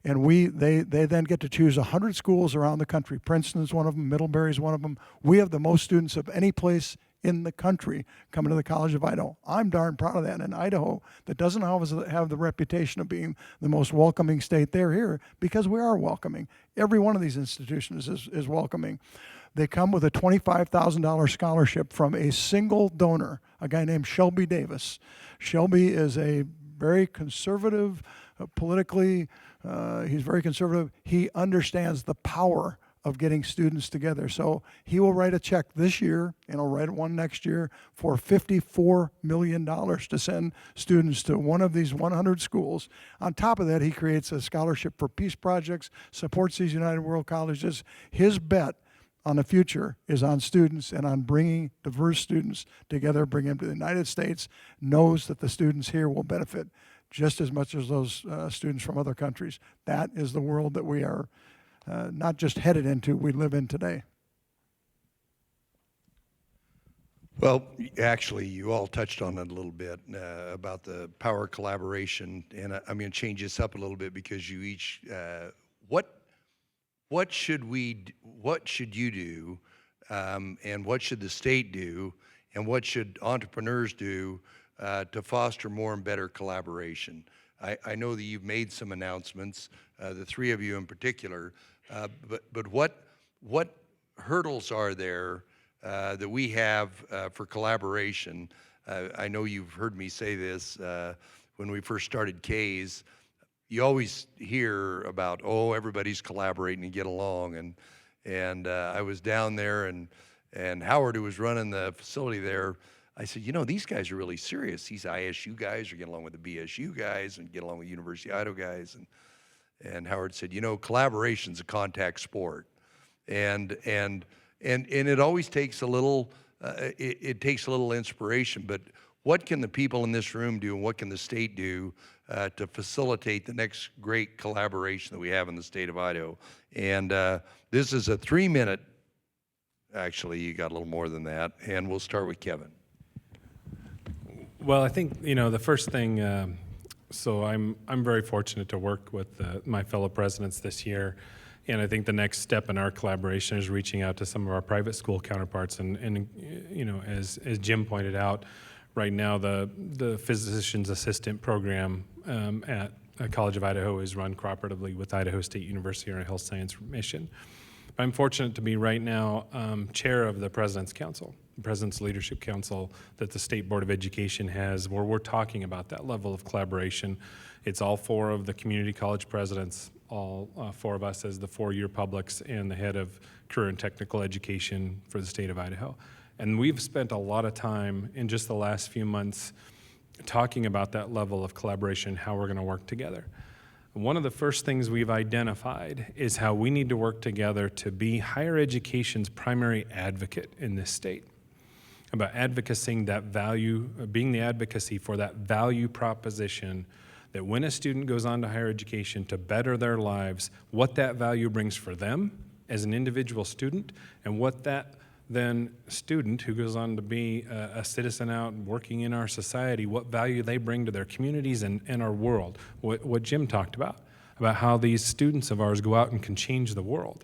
and they then get to choose 100 schools around the country. Princeton's one of them, Middlebury's one of them. We have the most students of any place in the country coming to the College of Idaho. I'm darn proud of that. And Idaho, that doesn't always have the reputation of being the most welcoming state, they're here because we are welcoming. Every one of these institutions is welcoming. They come with a $25,000 scholarship from a single donor, a guy named Shelby Davis. Shelby is a very conservative, politically, he's very conservative. He understands the power of getting students together. So he will write a check this year, and he'll write one next year for $54 million to send students to one of these 100 schools. On top of that, he creates a scholarship for peace projects, supports these United World Colleges. His bet on the future is on students and on bringing diverse students together, bring them to the United States, knows that the students here will benefit just as much as those students from other countries. That is the world that we are not just headed into, we live in today. Well, actually, you all touched on it a little bit about the power of collaboration, and I'm going to change this up a little bit because you each, what should you do, and what should the state do, and what should entrepreneurs do to foster more and better collaboration? I know that you've made some announcements, the three of you in particular, but what hurdles are there that we have for collaboration? I know you've heard me say this when we first started K's. You always hear about, oh, everybody's collaborating and get along, and I was down there, and Howard, who was running the facility there, I said, you know, these guys are really serious. These ISU guys are getting along with the BSU guys and get along with University of Idaho guys, and Howard said, you know, collaboration's a contact sport, and it always takes a little, it takes a little inspiration. But what can the people in this room do, and what can the state do to facilitate the next great collaboration that we have in the state of Idaho? And this is a 3-minute. Actually, you got a little more than that, and we'll start with Kevin. Well, I think, you know, the first thing, so I'm very fortunate to work with my fellow presidents this year, and I think the next step in our collaboration is reaching out to some of our private school counterparts, and you know, as Jim pointed out, right now the physician's assistant program at College of Idaho is run cooperatively with Idaho State University on a health science mission. I'm fortunate to be right now chair of the President's Council, the President's Leadership Council that the State Board of Education has, where we're talking about that level of collaboration. It's all 4 of the community college presidents, all 4 of us as the 4-year publics and the head of career and technical education for the state of Idaho. And we've spent a lot of time in just the last few months talking about that level of collaboration, how we're going to work together. One of the first things we've identified is how we need to work together to be higher education's primary advocate in this state, about advocating that value, being the advocacy for that value proposition that when a student goes on to higher education to better their lives, what that value brings for them as an individual student, and what that then student who goes on to be a citizen out working in our society, what value they bring to their communities and our world. What Jim talked about how these students of ours go out and can change the world.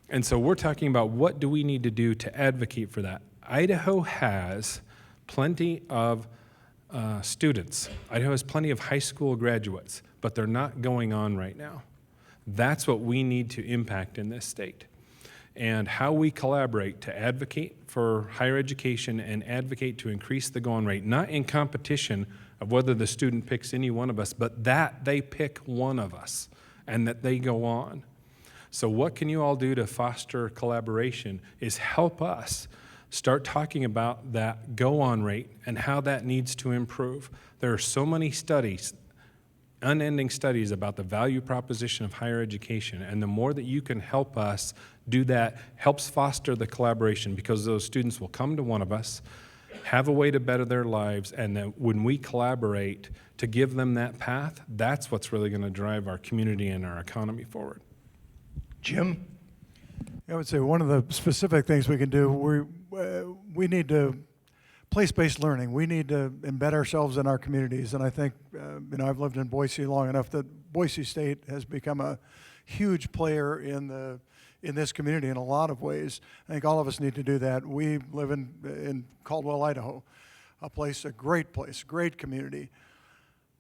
And so we're talking about what do we need to do to advocate for that. Idaho has plenty of students. Idaho has plenty of high school graduates, but they're not going on right now. That's what we need to impact in this state. And how we collaborate to advocate for higher education and advocate to increase the go-on rate, not in competition of whether the student picks any one of us, but that they pick one of us and that they go on. So what can you all do to foster collaboration is help us start talking about that go-on rate and how that needs to improve. There are so many studies, unending studies about the value proposition of higher education, and the more that you can help us do that helps foster the collaboration, because those students will come to one of us, have a way to better their lives, and that when we collaborate to give them that path, that's what's really going to drive our community and our economy forward. Jim? I would say one of the specific things we can do, we need to place-based learning. We need to embed ourselves in our communities, and I think I've lived in Boise long enough that Boise State has become a huge player in this community in a lot of ways. I think all of us need to do that. We live in Caldwell, Idaho, a great place, great community.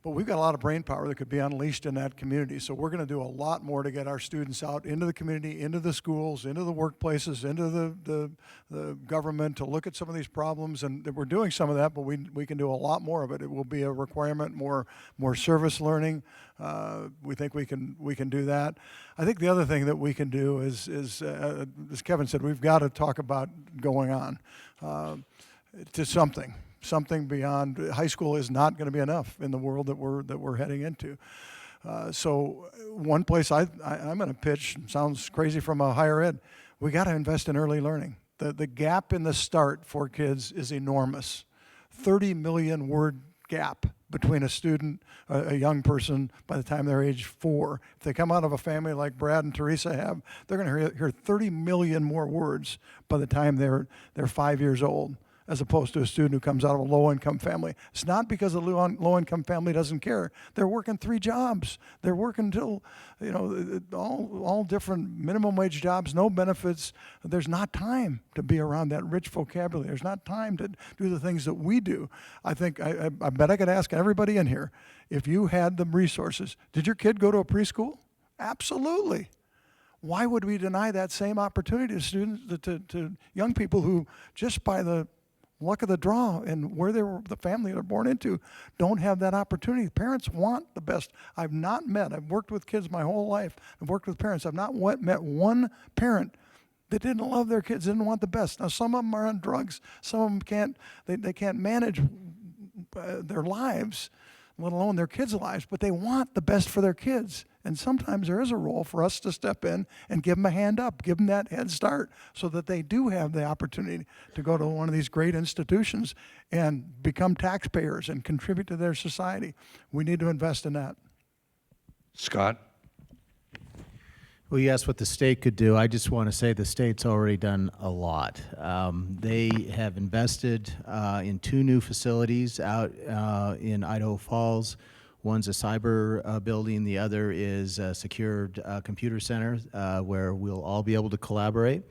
But we've got a lot of brain power that could be unleashed in that community. So we're going to do a lot more to get our students out into the community, into the schools, into the workplaces, into the government, to look at some of these problems. And we're doing some of that, but we can do a lot more of it. It will be a requirement, more service learning. We think we can do that. I think the other thing that we can do is as Kevin said, we've got to talk about going on to something. Something beyond high school is not going to be enough in the world that we're heading into. So one place I'm going to pitch, sounds crazy from a higher ed, we got to invest in early learning. The gap in the start for kids is enormous. 30 million word gap between a student, a young person, by the time they're age 4. If they come out of a family like Brad and Teresa have, they're going to hear 30 million more words by the time they're 5 years old, as opposed to a student who comes out of a low-income family. It's not because the low-income family doesn't care. They're working 3 jobs. They're working till, all different minimum wage jobs, no benefits. There's not time to be around that rich vocabulary. There's not time to do the things that we do. I think, I bet I could ask everybody in here, if you had the resources, did your kid go to a preschool? Absolutely. Why would we deny that same opportunity to students, to young people who, just by the luck of the draw and where the family they're born into, don't have that opportunity. Parents want the best. I've worked with kids my whole life. I've worked with parents. I've not met one parent that didn't love their kids, didn't want the best. Now, some of them are on drugs. Some of them can't manage their lives, let alone their kids' lives, but they want the best for their kids. And sometimes there is a role for us to step in and give them a hand up, give them that head start, so that they do have the opportunity to go to one of these great institutions and become taxpayers and contribute to their society. We need to invest in that. Scott? Well, you asked what the state could do. I just want to say the state's already done a lot. They have invested in 2 new facilities out in Idaho Falls. One's a cyber building. The other is a secured computer center where we'll all be able to collaborate.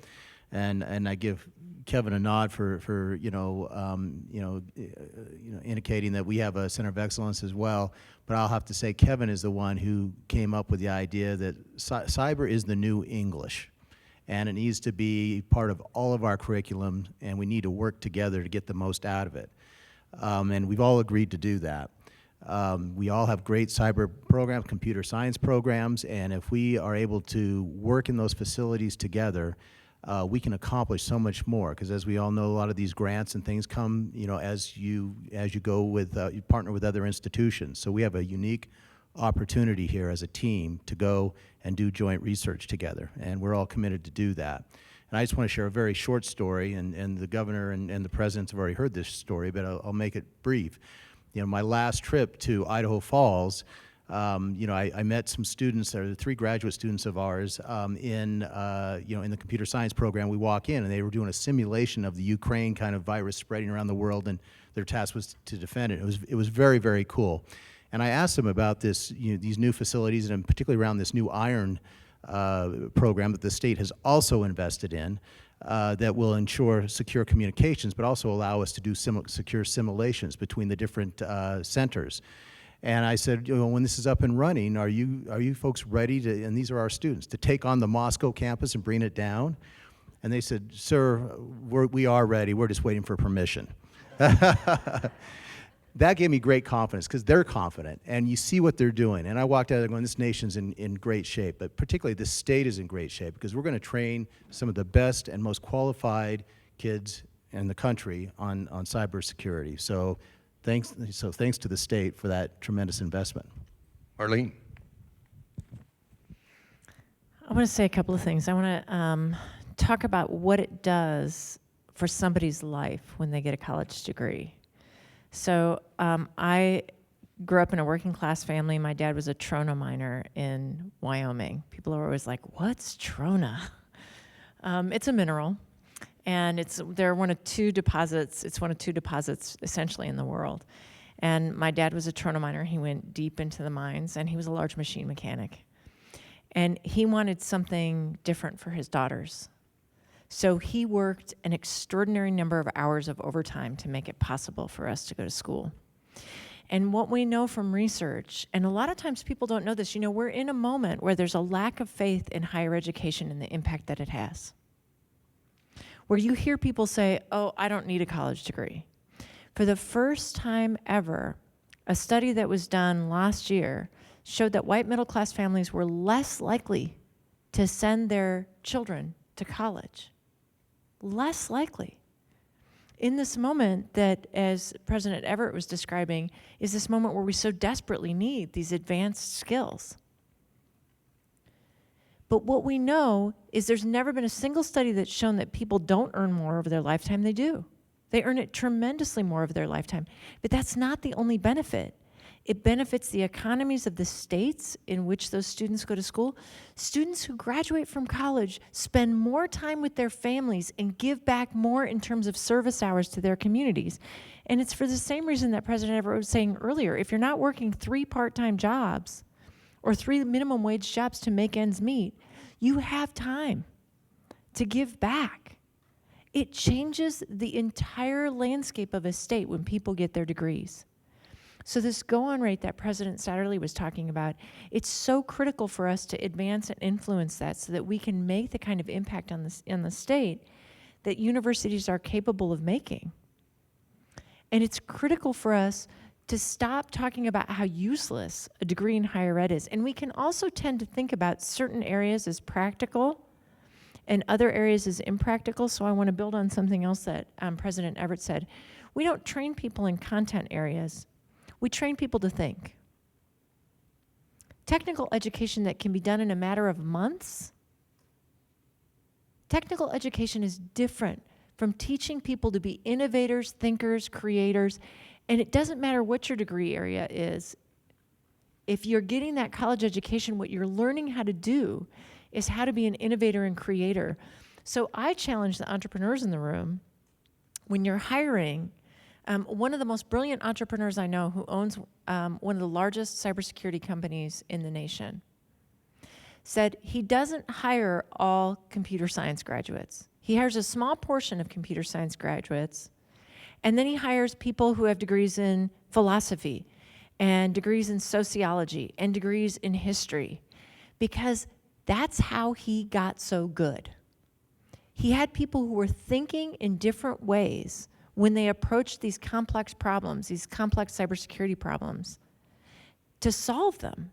And I give Kevin a nod for indicating that we have a center of excellence as well. But I'll have to say Kevin is the one who came up with the idea that cyber is the new English, and it needs to be part of all of our curriculum, and we need to work together to get the most out of it. And we've all agreed to do that. We all have great cyber programs, computer science programs, and if we are able to work in those facilities together, we can accomplish so much more. Because as we all know, a lot of these grants and things come, as you go with, you partner with other institutions. So we have a unique opportunity here as a team to go and do joint research together, and we're all committed to do that. And I just want to share a very short story, and the governor and the presidents have already heard this story, but I'll make it brief. My last trip to Idaho Falls, I met some students, there were 3 graduate students of ours in the computer science program. We walk in, and they were doing a simulation of the Ukraine kind of virus spreading around the world, and their task was to defend it. It was very, very cool. And I asked them about this, these new facilities, and particularly around this new iron program that the state has also invested in that will ensure secure communications, but also allow us to do secure simulations between the different centers. And I said, when this is up and running, are you folks ready to, and these are our students, to take on the Moscow campus and bring it down? And they said, sir, we are ready. We're just waiting for permission. That gave me great confidence because they're confident, and you see what they're doing. And I walked out of there going, this nation's in great shape, but particularly the state is in great shape because we're going to train some of the best and most qualified kids in the country on cybersecurity. So thanks to the state for that tremendous investment. Arlene? I want to say a couple of things. I want to talk about what it does for somebody's life when they get a college degree. So I grew up in a working class family. My dad was a trona miner in Wyoming. People are always like, what's trona? It's a mineral, and they're one of 2 deposits. It's one of 2 deposits essentially in the world. And my dad was a trona miner. He went deep into the mines, and he was a large machine mechanic. And he wanted something different for his daughters. So he worked an extraordinary number of hours of overtime to make it possible for us to go to school. And what we know from research, and a lot of times people don't know this, we're in a moment where there's a lack of faith in higher education and the impact that it has. Where you hear people say, oh, I don't need a college degree. For the first time ever, a study that was done last year showed that white middle-class families were less likely to send their children to college. Less likely. In this moment that, as President Everett was describing, is this moment where we so desperately need these advanced skills. But what we know is there's never been a single study that's shown that people don't earn more over their lifetime. They do. They earn it tremendously more over their lifetime. But that's not the only benefit. It benefits the economies of the states in which those students go to school. Students who graduate from college spend more time with their families and give back more in terms of service hours to their communities. And it's for the same reason that President Everett was saying earlier, if you're not working 3 part-time jobs or 3 minimum wage jobs to make ends meet, you have time to give back. It changes the entire landscape of a state when people get their degrees. So this go-on rate that President Satterley was talking about, it's so critical for us to advance and influence that so that we can make the kind of impact on the state that universities are capable of making. And it's critical for us to stop talking about how useless a degree in higher ed is. And we can also tend to think about certain areas as practical and other areas as impractical. So I want to build on something else that President Everett said. We don't train people in content areas. We train people to think. Technical education that can be done in a matter of months, technical education is different from teaching people to be innovators, thinkers, creators, and it doesn't matter what your degree area is. If you're getting that college education, what you're learning how to do is how to be an innovator and creator. So I challenge the entrepreneurs in the room, when you're hiring, one of the most brilliant entrepreneurs I know who owns one of the largest cybersecurity companies in the nation said he doesn't hire all computer science graduates. He hires a small portion of computer science graduates, and then he hires people who have degrees in philosophy and degrees in sociology and degrees in history, because that's how he got so good. He had people who were thinking in different ways when they approached these complex problems, these complex cybersecurity problems, to solve them.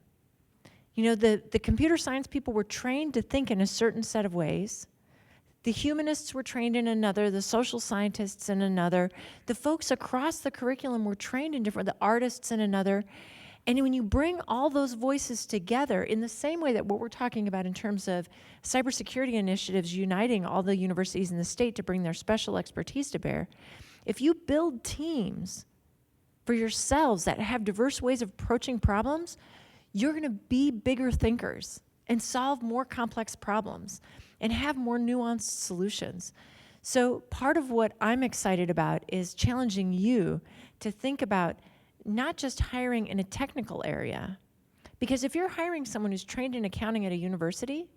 The computer science people were trained to think in a certain set of ways. The humanists were trained in another, the social scientists in another, the folks across the curriculum were trained in different, the artists in another. And when you bring all those voices together in the same way that what we're talking about in terms of cybersecurity initiatives uniting all the universities in the state to bring their special expertise to bear, if you build teams for yourselves that have diverse ways of approaching problems, you're going to be bigger thinkers and solve more complex problems and have more nuanced solutions. So part of what I'm excited about is challenging you to think about not just hiring in a technical area, because if you're hiring someone who's trained in accounting at a university,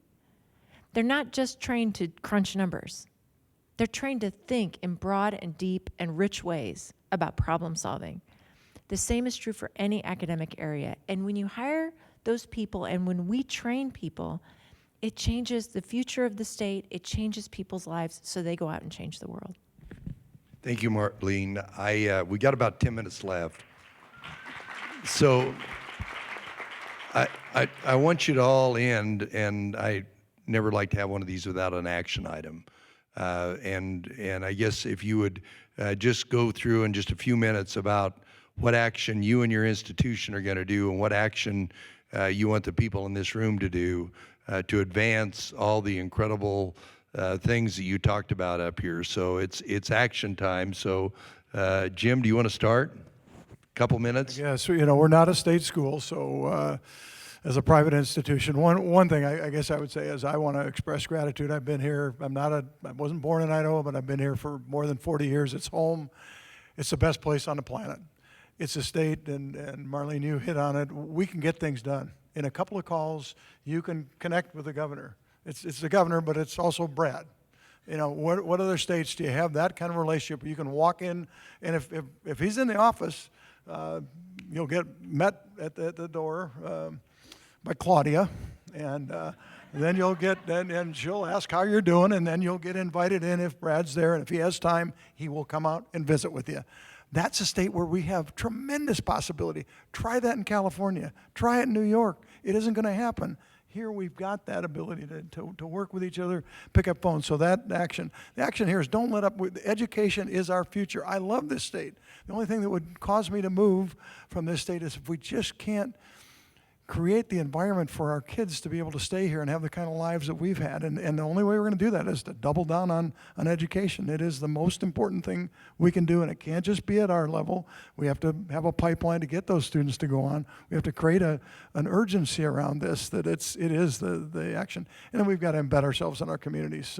they're not just trained to crunch numbers. They're trained to think in broad and deep and rich ways about problem solving. The same is true for any academic area. And when you hire those people and when we train people, it changes the future of the state, it changes people's lives so they go out and change the world. Thank you, Marlene. We got about 10 minutes left. So I want you to all end, and I never like to have one of these without an action item. And I guess if you would just go through in just a few minutes about what action you and your institution are going to do and what action you want the people in this room to do to advance all the incredible things that you talked about up here. So it's action time. So Jim, do you want to start? Couple minutes? Yes, we're not a state school, so as a private institution, one thing I guess I would say is I want to express gratitude. I've been here. I wasn't born in Idaho, but I've been here for more than 40 years. It's home. It's the best place on the planet. It's a state, and Marlene, you hit on it. We can get things done. In a couple of calls, you can connect with the governor. It's the governor, but it's also Brad. What other states do you have that kind of relationship where you can walk in, and if he's in the office, you'll get met at the door by Claudia, and then you'll get, and she'll ask how you're doing, and then you'll get invited in if Brad's there, and if he has time, he will come out and visit with you. That's a state where we have tremendous possibility. Try that in California. Try it in New York. It isn't going to happen. Here we've got that ability to work with each other, pick up phones. So that action, the action here is don't let up. Education is our future. I love this state. The only thing that would cause me to move from this state is if we just can't create the environment for our kids to be able to stay here and have the kind of lives that we've had. And the only way we're going to do that is to double down on education. It is the most important thing we can do, and it can't just be at our level. We have to have a pipeline to get those students to go on. We have to create an urgency around this, that it is the action. And then we've got to embed ourselves in our communities.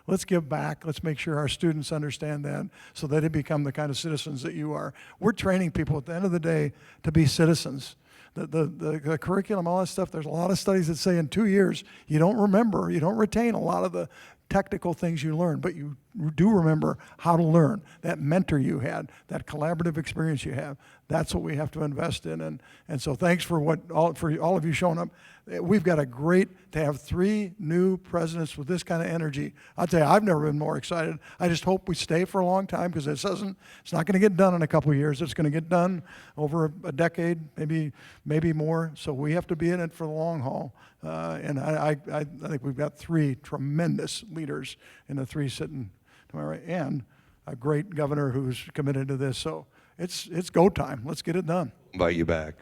Let's give back. Let's make sure our students understand that so that they become the kind of citizens that you are. We're training people at the end of the day to be citizens. The curriculum, all that stuff, there's a lot of studies that say in 2 years, you don't retain a lot of the technical things you learn, but you do remember how to learn. That mentor you had, that collaborative experience you have, that's what we have to invest in. And so thanks for all of you showing up. We've got to have 3 new presidents with this kind of energy. I'll tell you, I've never been more excited. I just hope we stay for a long time, because it's not going to get done in a couple of years. It's going to get done over a decade, maybe more. So we have to be in it for the long haul. And I think we've got 3 tremendous leaders, and the 3 sitting to my right, and a great governor who's committed to this. So it's go time. Let's get it done. Invite you back.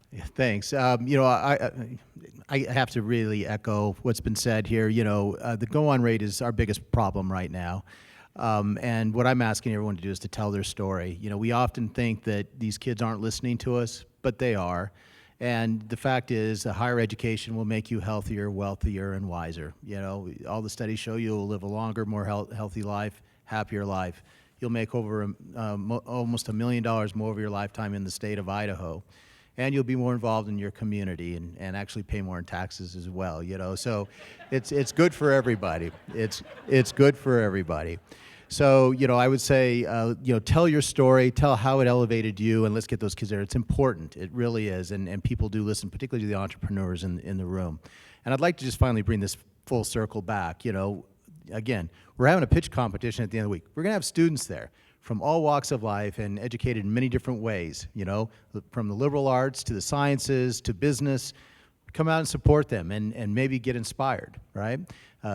Yeah, thanks. I have to really echo what's been said here. The go-on rate is our biggest problem right now. And what I'm asking everyone to do is to tell their story. We often think that these kids aren't listening to us, but they are. And the fact is, a higher education will make you healthier, wealthier, and wiser. All the studies show you'll live a longer, more healthy life, happier life. You'll make over almost $1 million more over your lifetime in the state of Idaho. And you'll be more involved in your community and actually pay more in taxes as well. So it's good for everybody. It's good for everybody. So, I would say, tell your story, tell how it elevated you, and let's get those kids there. It's important. It really is. And people do listen, particularly to the entrepreneurs in the room. And I'd like to just finally bring this full circle back. Again, we're having a pitch competition at the end of the week. We're going to have students there from all walks of life and educated in many different ways, from the liberal arts to the sciences to business, come out and support them and maybe get inspired, right?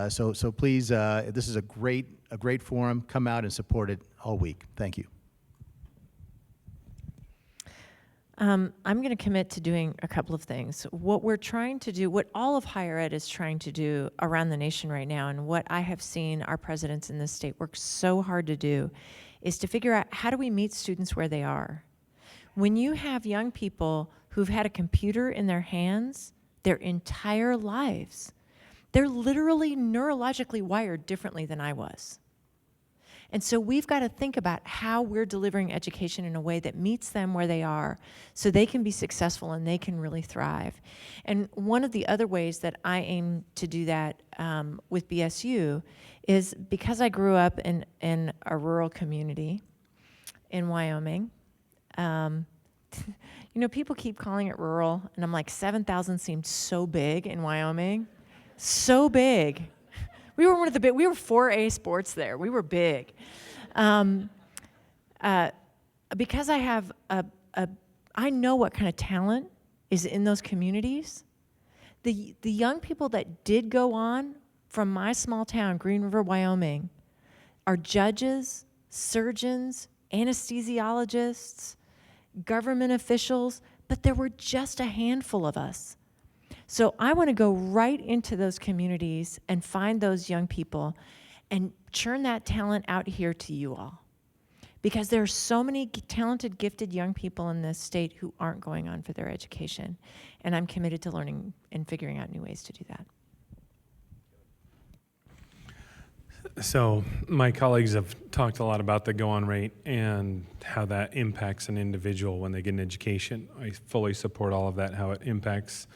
So please, this is a great forum. Come out and support it all week. Thank you. I'm going to commit to doing a couple of things. What we're trying to do, what all of higher ed is trying to do around the nation right now, and what I have seen our presidents in this state work so hard to do, is to figure out how do we meet students where they are. When you have young people who've had a computer in their hands their entire lives, they're literally neurologically wired differently than I was. And so we've got to think about how we're delivering education in a way that meets them where they are so they can be successful and they can really thrive. And one of the other ways that I aim to do that with BSU is because I grew up in a rural community in Wyoming. You know, people keep calling it rural, and I'm like, 7,000 seemed so big in Wyoming. So big. We were one of the big, we were 4A sports there. We were big. Because I have I know what kind of talent is in those communities. The young people that did go on from my small town, Green River, Wyoming, are judges, surgeons, anesthesiologists, government officials, but there were just a handful of us. So I want to go right into those communities and find those young people and churn that talent out here to you all. Because there are so many talented, gifted young people in this state who aren't going on for their education. And I'm committed to learning and figuring out new ways to do that. So my colleagues have talked a lot about the go-on rate and how that impacts an individual when they get an education. I fully support all of that, how it impacts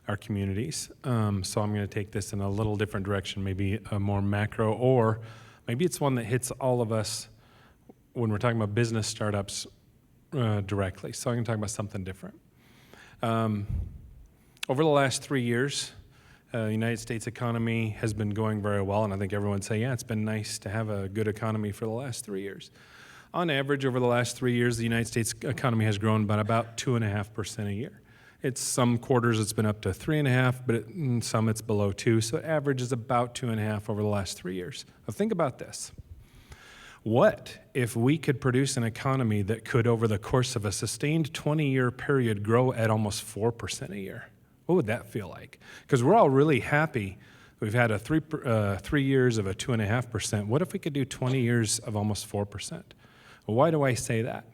our communities. So I'm going to take this in a little different direction, maybe a more macro, or maybe it's one that hits all of us when we're talking about business startups directly. So I'm going to talk about something different. Over the last 3 years, the United States economy has been going very well, and I think everyone would say, yeah, it's been nice to have a good economy for the last 3 years. On average, over the last 3 years, the United States economy has grown by about 2.5% a year. It's some quarters it's been up to 3.5, but in some it's below 2, so average is about 2.5 over the last 3 years. Now think about this. What if we could produce an economy that could, over the course of a sustained 20-year period, grow at almost 4% a year? What would that feel like? Because we're all really happy. We've had 3 years of a 2.5%. What if we could do 20 years of almost 4%? Well, why do I say that?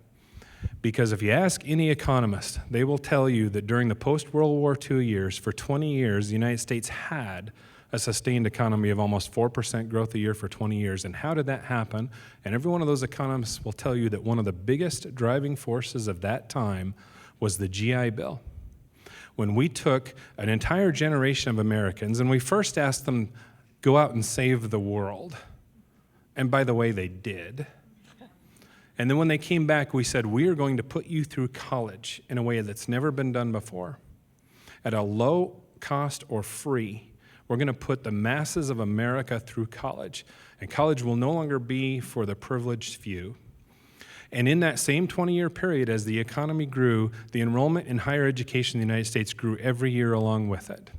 Because if you ask any economist, they will tell you that during the post-World War II years, for 20 years, the United States had a sustained economy of almost 4% growth a year for 20 years. And how did that happen? And every one of those economists will tell you that one of the biggest driving forces of that time was the GI Bill. When we took an entire generation of Americans and we first asked them, go out and save the world. And by the way, they did. And then when they came back, we said, we are going to put you through college in a way that's never been done before. At a low cost or free, we're going to put the masses of America through college. And college will no longer be for the privileged few. And in that same 20-year period, as the economy grew, the enrollment in higher education in the United States grew every year along with it.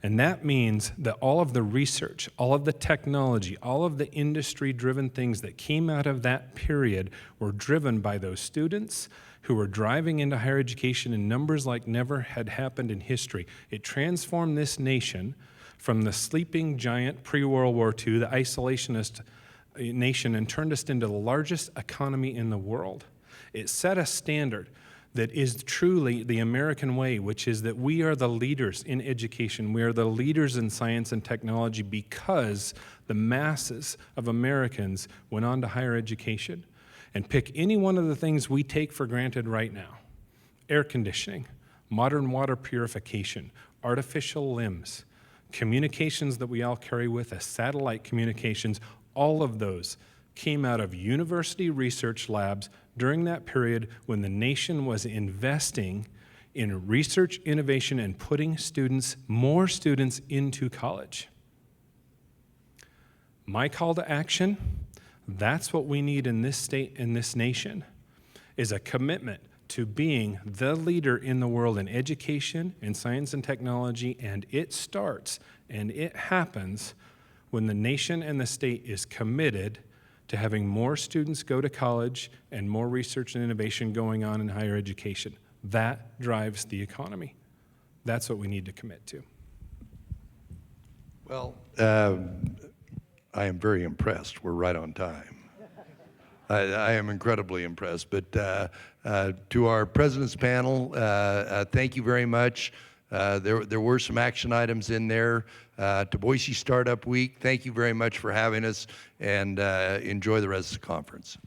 And that means that all of the research, all of the technology, all of the industry-driven things that came out of that period were driven by those students who were driving into higher education in numbers like never had happened in history. It transformed this nation from the sleeping giant pre-World War II, the isolationist nation, and turned us into the largest economy in the world. It set a standard that is truly the American way, which is that we are the leaders in education. We are the leaders in science and technology because the masses of Americans went on to higher education. And pick any one of the things we take for granted right now: air conditioning, modern water purification, artificial limbs, communications that we all carry with us, satellite communications. All of those came out of university research labs during that period when the nation was investing in research, innovation, and putting more students into college. My call to action, that's what we need in this state, in this nation, is a commitment to being the leader in the world in education, in science and technology, and it starts and it happens when the nation and the state is committed to having more students go to college and more research and innovation going on in higher education. That drives the economy. That's what we need to commit to. Well, I am very impressed. We're right on time. I am incredibly impressed. But to our president's panel, thank you very much. There were some action items in there. To Boise Startup Week, thank you very much for having us, and enjoy the rest of the conference.